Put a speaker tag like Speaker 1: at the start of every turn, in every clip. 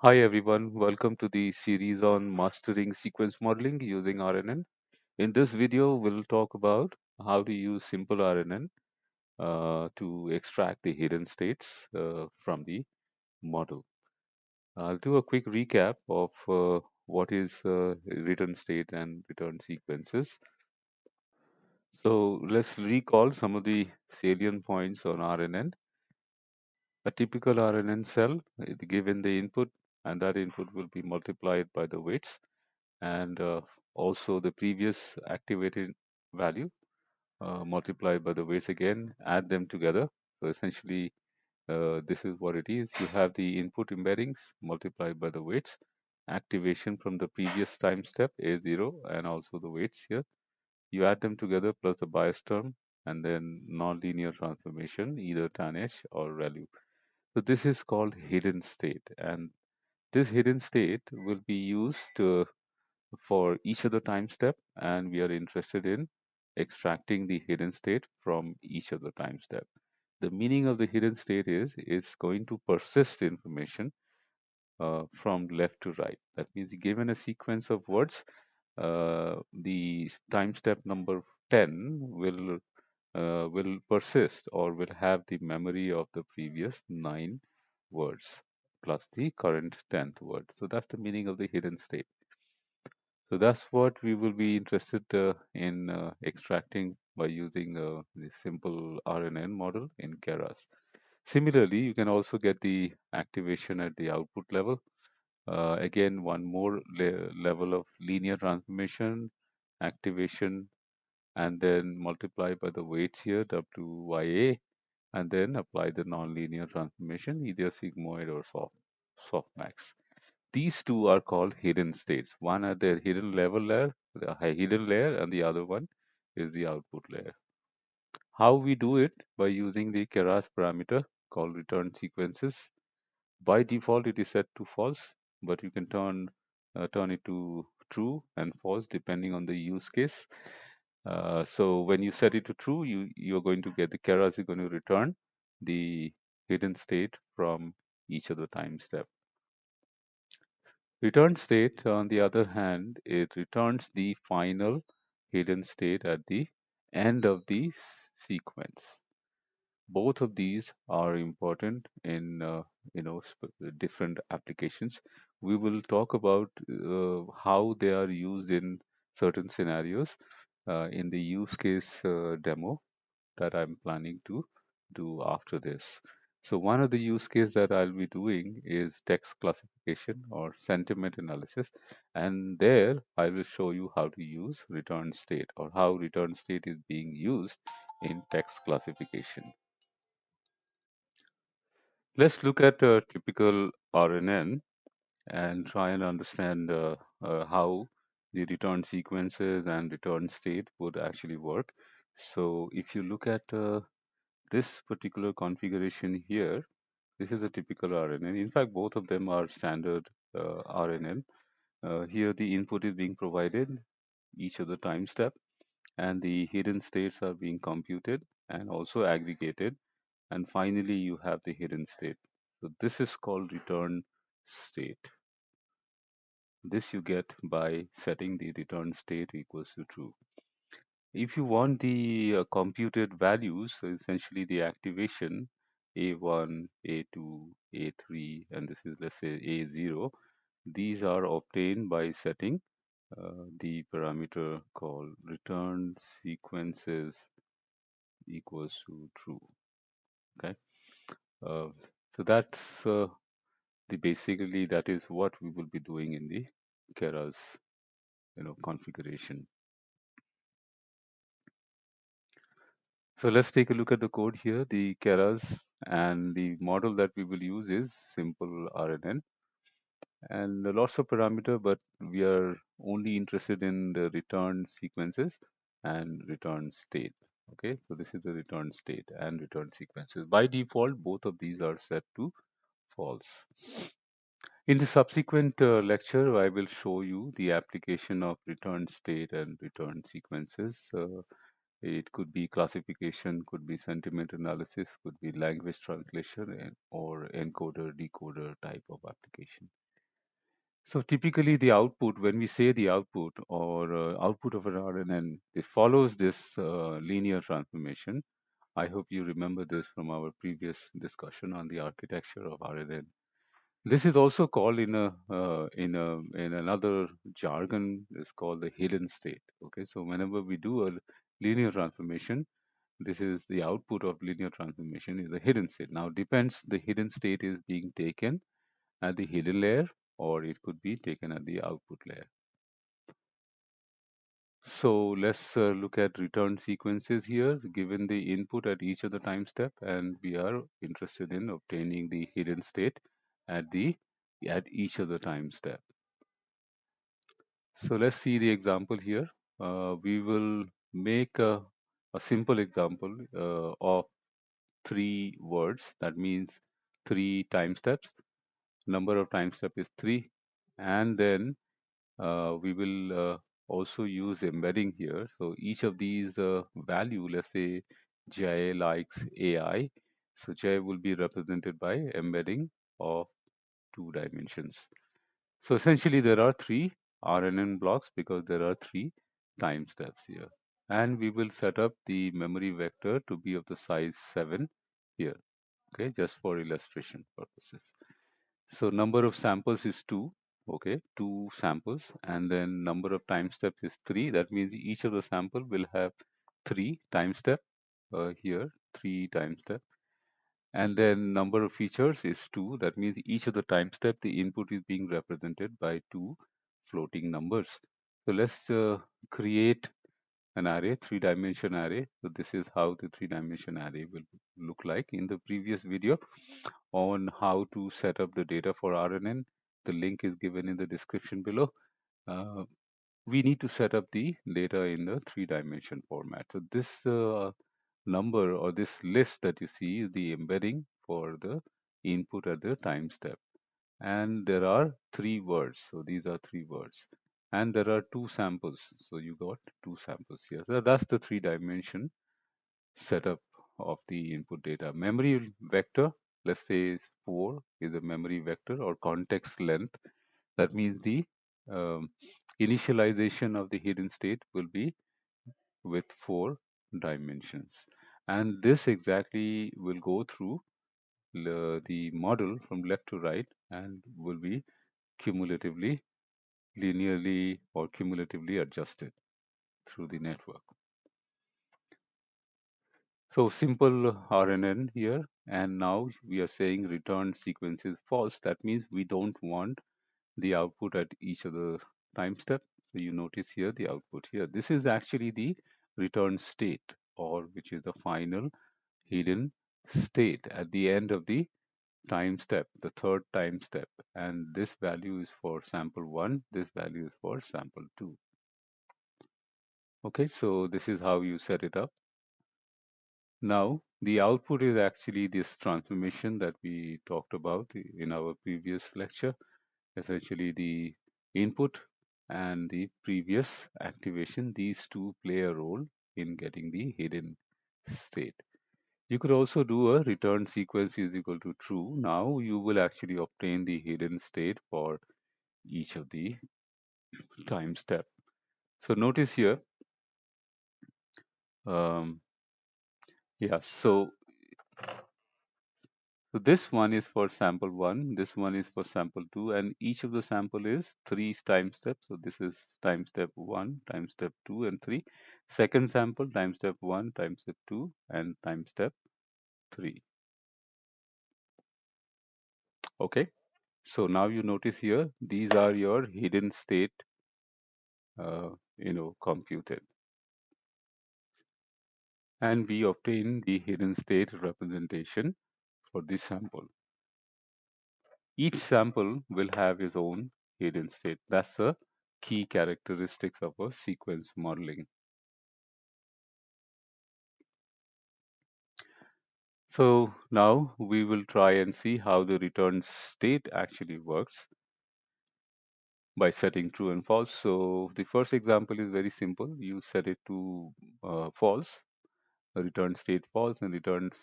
Speaker 1: Hi everyone, welcome to the series on mastering sequence modeling using RNN. In this video, we'll talk about how to use simple RNN to extract the hidden states from the model. I'll do a quick recap of what is return state and return sequences. So let's recall some of the salient points on RNN. A typical RNN cell is given the input, and that input will be multiplied by the weights and also the previous activated value multiplied by the weights again, add them together. So essentially, this is what it is. You have the input embeddings multiplied by the weights, activation from the previous time step A0, and also the weights here. You add them together plus the bias term, and then nonlinear transformation, either tan H or ReLU. So this is called hidden state, and this hidden state will be used for each of the time step, and we are interested in extracting the hidden state from each of the time step. The meaning of the hidden state is it's going to persist information from left to right. That means given a sequence of words, the time step number 10 will persist or will have the memory of the previous 9 words plus the current 10th word. So that's the meaning of the hidden state. So that's what we will be interested in extracting by using the simple RNN model in Keras. Similarly, you can also get the activation at the output level. Again, one more level of linear transformation, activation, and then multiply by the weights here, WYA, and then apply the nonlinear transformation, either sigmoid or softmax. These two are called hidden states. One at the hidden level layer, the hidden layer, and the other one is the output layer. How we do it? By using the Keras parameter called return sequences. By default, it is set to false, but you can turn it to true and false depending on the use case. So when you set it to true, you're going to get the Keras is going to return the hidden state from each of the time step. Return state, on the other hand, it returns the final hidden state at the end of the sequence. Both of these are important in different applications. We will talk about how they are used in certain scenarios in the use case demo that I'm planning to do after this. So one of the use case that I'll be doing is text classification or sentiment analysis. And there I will show you how to use return state or how return state is being used in text classification. Let's look at a typical RNN and try and understand how the return sequences and return state would actually work. So if you look at this particular configuration here, this is a typical RNN. In fact, both of them are standard RNN. Here, the input is being provided, each of the time step, and the hidden states are being computed and also aggregated. And finally, you have the hidden state. So this is called return state. This you get by setting the return state equals to true. If you want the computed values, so essentially the activation A1, A2, A3, and this is, let's say, A0, these are obtained by setting the parameter called return sequences equals to true. Okay, uh, so that's the basically that is what we will be doing in the Keras configuration. So let's take a look at the code here, the Keras, and the model that we will use is simple RNN and lots of parameter, but we are only interested in the return sequences and return state. Okay, so this is the return state and return sequences. By default, both of these are set to false. In the subsequent lecture, I will show you the application of return state and return sequences It could be classification, could be sentiment analysis, could be language translation, or encoder decoder type of application. So typically the output, when we say the output or output of an RNN, it follows this linear transformation. I hope you remember this from our previous discussion on the architecture of RNN. This is also called in another jargon is called the hidden state. Okay, so whenever we do a linear transformation, this is the output of linear transformation is a hidden state. Now depends the hidden state is being taken at the hidden layer or it could be taken at the output layer. So let's look at return sequences here given the input at each of the time step, and we are interested in obtaining the hidden state at the at each of the time step. So let's see the example here. We will make a simple example of three words. That means three time steps. Number of time step is three, and then we will also use embedding here. So each of these value, let's say J likes AI. So J will be represented by embedding of two dimensions. So essentially there are three RNN blocks because there are three time steps here. And we will set up the memory vector to be of the size 7 here, okay, just for illustration purposes. So number of samples is 2, okay, 2 samples, and then number of time steps is 3. That means each of the sample will have 3 time step here, 3 time step. And then number of features is 2. That means each of the time step, the input is being represented by 2 floating numbers. So let's create an array, 3-dimension array. So this is how the 3-dimension array will look like. In the previous video on how to set up the data for RNN, the link is given in the description below. Uh, we need to set up the data in the 3-dimension format. So this number or this list that you see is the embedding for the input at the time step. And there are 3 words. So these are 3 words. And there are 2 samples. So you got 2 samples here. So that's the 3-dimension setup of the input data. Memory vector, let's say 4 is a memory vector or context length. That means the um, initialization of the hidden state will be with 4 dimensions. And this exactly will go through the model from left to right and will be cumulatively, linearly or cumulatively adjusted through the network. So simple RNN here, and now we are saying return sequence is false. That means we don't want the output at each of the time step. So you notice here the output here. This is actually the return state, or which is the final hidden state at the end of the time step, the third time step. And this value is for sample 1, this value is for sample 2. Okay, so this is how you set it up. Now, the output is actually this transformation that we talked about in our previous lecture. Essentially, the input and the previous activation, these two play a role in getting the hidden state. You could also do a return sequence is equal to true. Now you will actually obtain the hidden state for each of the time step. So notice here, um, yeah, so this one is for sample 1, this one is for sample 2, and each of the sample is 3 time steps. So this is time step 1, time step 2, and 3. Second sample, time step 1, time step 2, and time step 3. Okay, so now you notice here, these are your hidden state, computed. And we obtain the hidden state representation for this sample. Each sample will have its own hidden state. That's a key characteristics of a sequence modeling. So now we will try and see how the return state actually works. by setting true and false. So the first example is very simple. You set it to false, the return state false, and returns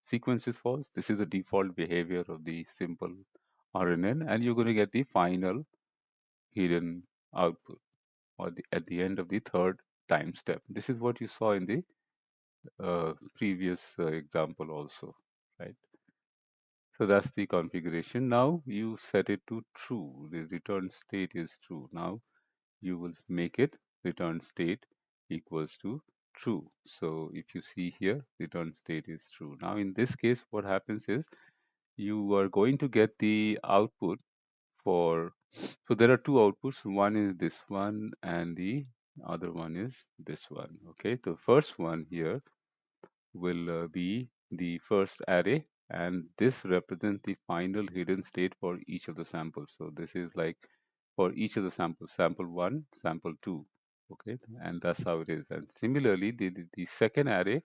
Speaker 1: sequence is false. This is the default behavior of the simple RNN, and you're going to get the final hidden output or at the end of the third time step. This is what you saw in the previous example also, right? So that's the configuration. Now you set it to true. The return state is true. Now you will make it return state equals to true. So if you see here, return state is true. Now in this case, what happens is you are going to get the output for, so there are two outputs. One is this one and the other one is this one. Okay, the first one here will be the first array, and this represents the final hidden state for each of the samples. So this is like for each of the samples, sample 1, sample 2. Okay, and that's how it is. And similarly, the second array,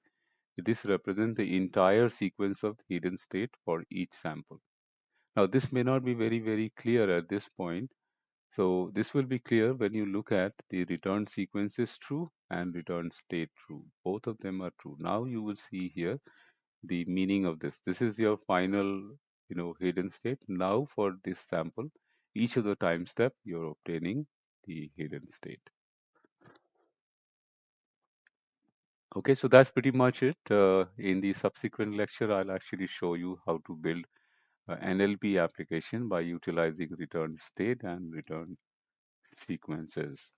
Speaker 1: this represents the entire sequence of hidden state for each sample. Now this may not be very clear at this point, so this will be clear when you look at the return sequence is true and return state true. Both of them are true. Now you will see here the meaning of this. This is your final, hidden state. Now for this sample, each of the time step, you're obtaining the hidden state. Okay, so that's pretty much it. In the subsequent lecture, I'll actually show you how to build an NLP application by utilizing return state and return sequences.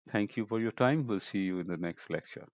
Speaker 1: Thank you for your time. We'll see you in the next lecture.